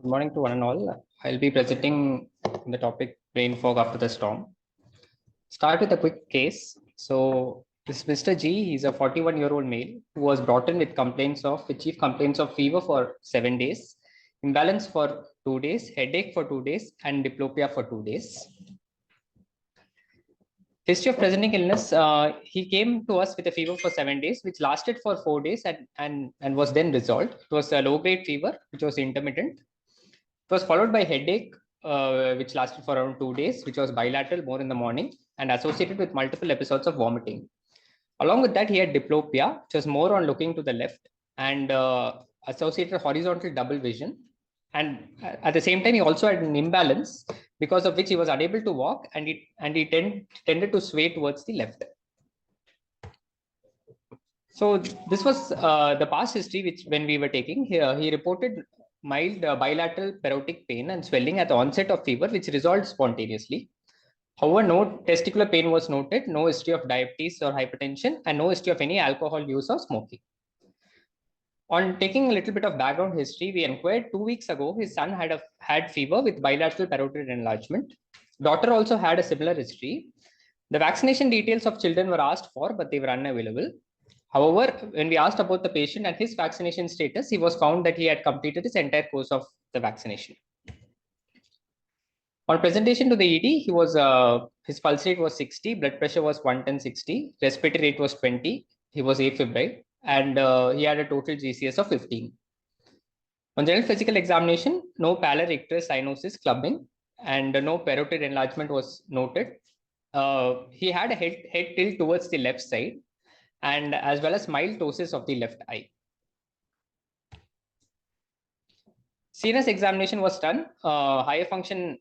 Good morning to one and all. I'll be presenting the topic brain fog after the storm. Start with a quick case. So this Mr. G, he's a 41-year-old male who was brought in with chief complaints of fever for 7 days, imbalance for 2 days, headache for 2 days, and diplopia for 2 days. History of presenting illness, he came to us with a fever for 7 days, which lasted for 4 days and was then resolved. It was a low-grade fever, which was intermittent. It was followed by headache, which lasted for around 2 days, which was bilateral, more in the morning, and associated with multiple episodes of vomiting. Along with that, he had diplopia, which was more on looking to the left, and associated horizontal double vision. And at the same time, he also had an imbalance, because of which he was unable to walk, and he tended to sway towards the left. So this was the past history, which when we were taking here, he reported mild bilateral parotic pain and swelling at the onset of fever, which resolved spontaneously. However, no testicular pain was noted, no history of diabetes or hypertension, and no history of any alcohol use or smoking. On taking a little bit of background history, we inquired 2 weeks ago. His son had fever with bilateral parotid enlargement. Daughter also had a similar history. The vaccination details of children were asked for, but they were unavailable. However, when we asked about the patient and his vaccination status, he was found that he had completed his entire course of the vaccination. On presentation to the ED, his pulse rate was 60, blood pressure was 110/60, respiratory rate was 20, he was afebrile, and he had a total GCS of 15. On general physical examination, no pallor, icterus, cyanosis, clubbing, and no parotid enlargement was noted. He had a head tilt towards the left side, and as well as mild ptosis of the left eye. CNS examination was done. Higher functions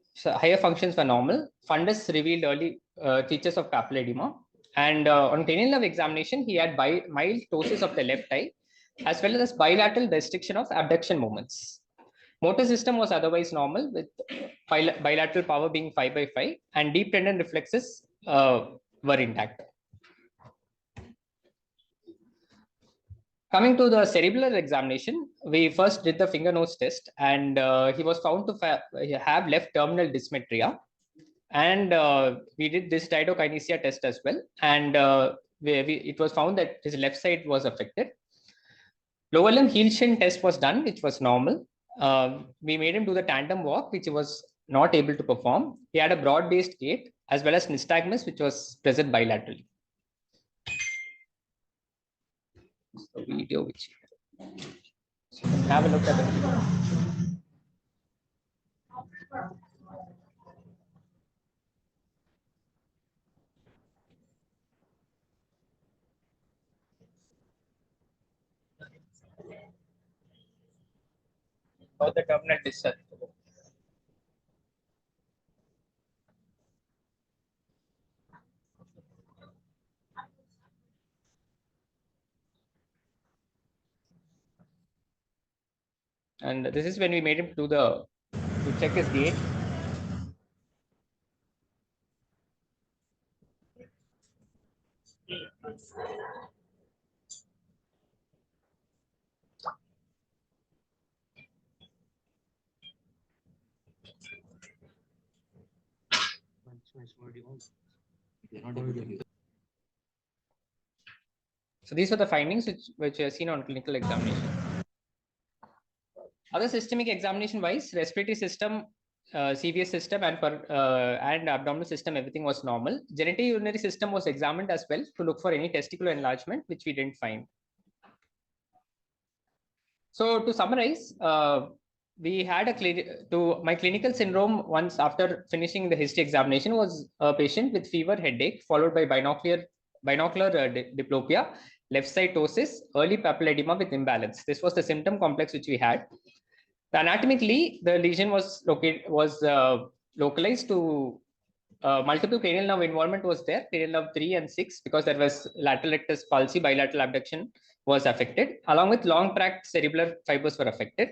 were normal. Fundus revealed early features of papilledema. And on cranial nerve examination, he had mild ptosis of the left eye, as well as bilateral restriction of abduction movements. Motor system was otherwise normal, with bilateral power being 5/5, and deep tendon reflexes were intact. Coming to the cerebral examination, we first did the finger nose test, and he was found to have left terminal dysmetria. And we did this diadokinesia test as well, and it was found that his left side was affected. Lower limb heel shin test was done, which was normal. We made him do the tandem walk, which he was not able to perform. He had a broad-based gait, as well as nystagmus, which was present bilaterally. The video which so you can have a look at it. About the terminal discharge. And this is when we made him to check his gait. So these are the findings which are seen on clinical examination. Other systemic examination wise, respiratory system, CVS system, and abdominal system, everything was normal. Genitourinary system was examined as well to look for any testicular enlargement, which we didn't find. So to summarize, we had my clinical syndrome once after finishing the history examination was a patient with fever, headache, followed by binocular diplopia, left side ptosis, early papilledema with imbalance. This was the symptom complex which we had. Anatomically, the lesion was localized to multiple cranial nerve involvement was there, cranial nerve 3 and 6, because there was lateral rectus palsy, bilateral abduction was affected, along with long tract cerebellar fibers were affected.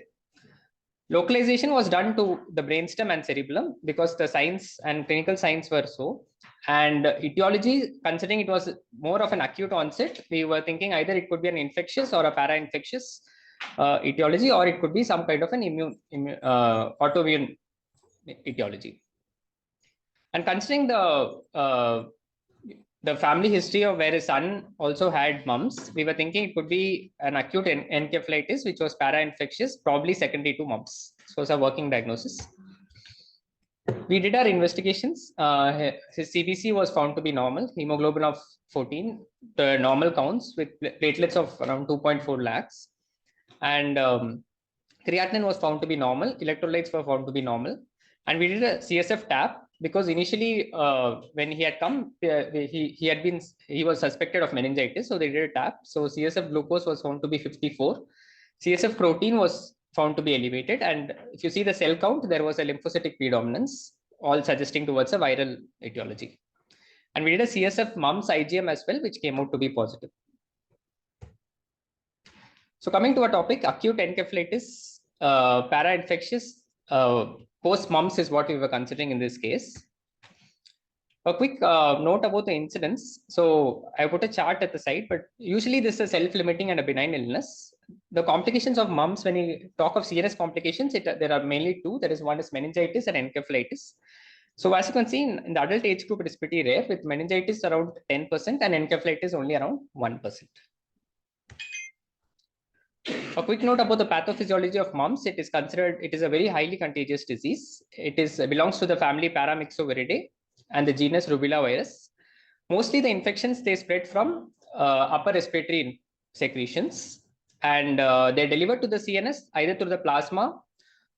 Localization was done to the brainstem and cerebellum because the signs and clinical signs were so. And etiology, considering it was more of an acute onset, we were thinking either it could be an infectious or a para-infectious etiology, or it could be some kind of an autoimmune etiology. And considering the family history of where his son also had mumps, we were thinking it could be an acute encephalitis, which was para-infectious, probably secondary to mumps. So it's a working diagnosis. We did our investigations. His CBC was found to be normal, hemoglobin of 14, the normal counts with platelets of around 2.4 lakhs. And creatinine was found to be normal, electrolytes were found to be normal. And we did a CSF tap because initially when he had come, he was suspected of meningitis, so they did a tap. So CSF glucose was found to be 54. CSF protein was found to be elevated, and if you see the cell count, there was a lymphocytic predominance, all suggesting towards a viral etiology. And we did a CSF mumps IgM as well, which came out to be positive. So coming to our topic, acute encephalitis, para-infectious post-mumps is what we were considering in this case. A quick note about the incidence. So I put a chart at the side, but usually this is a self-limiting and a benign illness. The complications of mumps, when you talk of CNS complications, there are mainly two. There is one is meningitis and encephalitis. So as you can see, in the adult age group, it is pretty rare, with meningitis around 10% and encephalitis only around 1%. A quick note about the pathophysiology of mumps. It is a very highly contagious disease. It belongs to the family Paramyxoviridae and the genus Rubella virus. Mostly the infections, they spread from upper respiratory secretions, and they're delivered to the CNS either through the plasma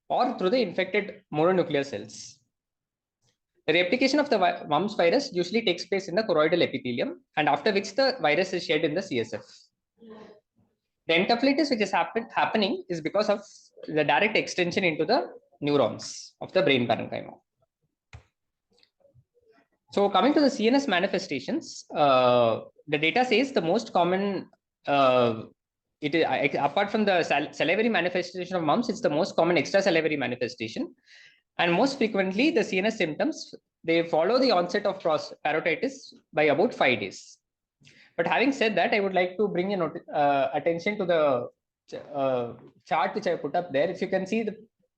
or through the infected mononuclear cells. The replication of the mumps virus usually takes place in the choroidal epithelium, and after which the virus is shed in the CSF. The encephalitis which is happening is because of the direct extension into the neurons of the brain parenchyma. So coming to the CNS manifestations, the data says the most common, apart from the salivary manifestation of mumps, it's the most common extrasalivary manifestation. And most frequently, the CNS symptoms, they follow the onset of parotitis by about 5 days. But having said that, I would like to bring your attention to the chart which I put up there. If you can see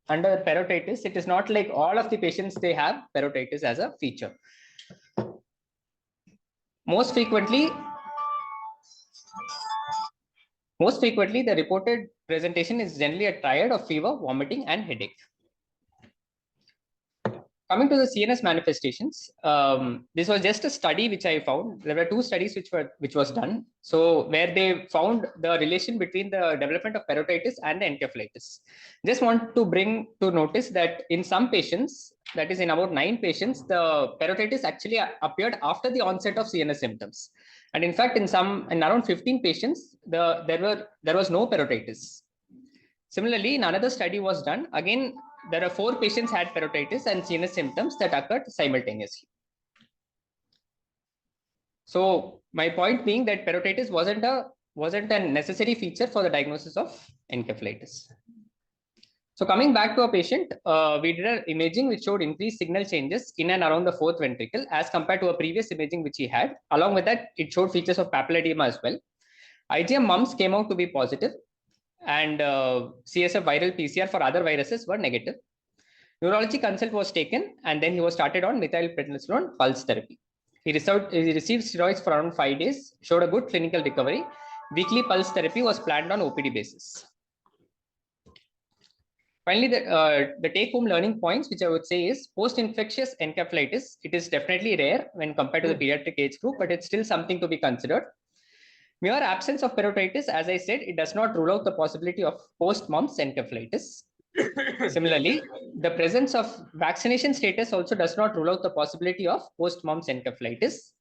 under parotitis, it is not like all of the patients, they have parotitis as a feature. Most frequently, the reported presentation is generally a triad of fever, vomiting, and headache. Coming to the CNS manifestations, this was just a study which I found. There were 2 studies which was done. So where they found the relation between the development of parotitis and the encephalitis. Just want to bring to notice that in some patients, that is in about 9 patients, the parotitis actually appeared after the onset of CNS symptoms. And in fact, in around 15 patients, there was no parotitis. Similarly, another study was done. Again, there are 4 patients had parotitis and CNS symptoms that occurred simultaneously. So my point being that parotitis wasn't a necessary feature for the diagnosis of encephalitis. So coming back to a patient, we did an imaging which showed increased signal changes in and around the 4th ventricle as compared to a previous imaging which he had. Along with that, it showed features of papilledema as well. IgM mumps came out to be positive, and CSF viral PCR for other viruses were negative. Neurology consult was taken, and then he was started on methylprednisolone pulse therapy. He received steroids for around 5 days, showed a good clinical recovery. Weekly pulse therapy was planned on OPD basis. Finally, the take-home learning points, which I would say is post-infectious encephalitis. It is definitely rare when compared to the pediatric age group, but it's still something to be considered. Mere absence of parotitis, as I said, it does not rule out the possibility of post-mumps encephalitis. Similarly, the presence of vaccination status also does not rule out the possibility of post-mumps encephalitis.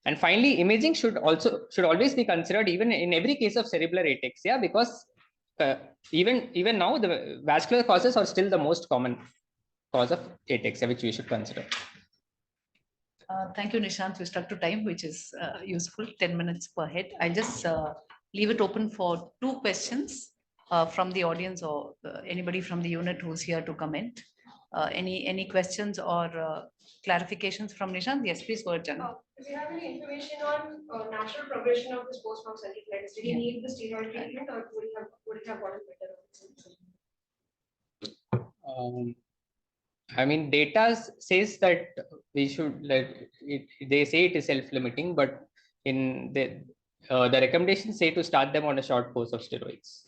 And finally, imaging should always be considered even in every case of cerebral ataxia, because even now the vascular causes are still the most common cause of ataxia, which we should consider. Thank you, Nishanth. We stuck to time, which is useful, 10 minutes per head. I'll just leave it open for 2 questions from the audience or anybody from the unit who's here to comment. Any questions or clarifications from Nishanth? Yes, please go ahead, Jana. Do you have any information on natural progression of this post-mortem encephalitis? Did he need the steroid treatment, or would it have gotten better? I mean, data says that we should let it. They say it is self-limiting, but in the recommendations say to start them on a short course of steroids.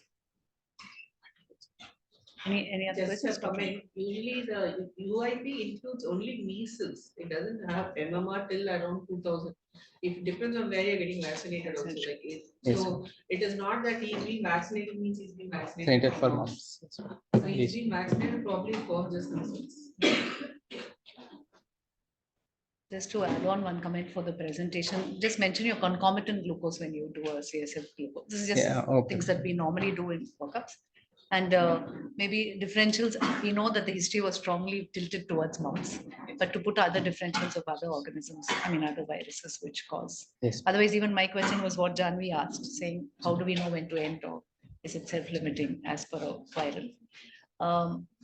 Any other Just questions? a comment. Usually the UIP includes only measles. It doesn't have MMR till around 2000. It depends on where you're getting vaccinated also. Like it. Yes. So it is not that he's been vaccinated means he's been vaccinated Vaccinated for mumps. So he's been vaccinated probably for just measles. Just to add on one comment for the presentation, just mention your concomitant glucose when you do a CSF glucose. This is just things that we normally do in workups. And maybe differentials, we know that the history was strongly tilted towards mumps, but to put other differentials of other organisms, I mean, other viruses which cause. Yes. Otherwise, even my question was what Janvi asked, saying, how do we know when to end, or is it self-limiting as per a viral?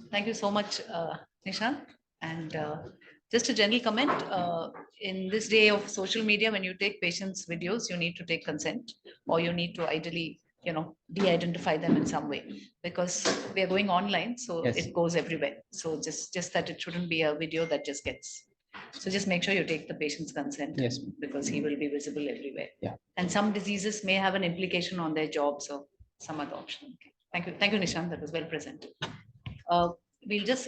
Thank you so much, Nishanth. And just a general comment, in this day of social media, when you take patients' videos, you need to take consent, or you need to ideally, de-identify them in some way, because we are going online, so Yes. it goes everywhere. So just that it shouldn't be a video that just gets. So just make sure you take the patient's consent. Yes. Because he will be visible everywhere. Yeah. And some diseases may have an implication on their jobs or some other option. Okay. Thank you, Nishanth. That was well presented. We'll just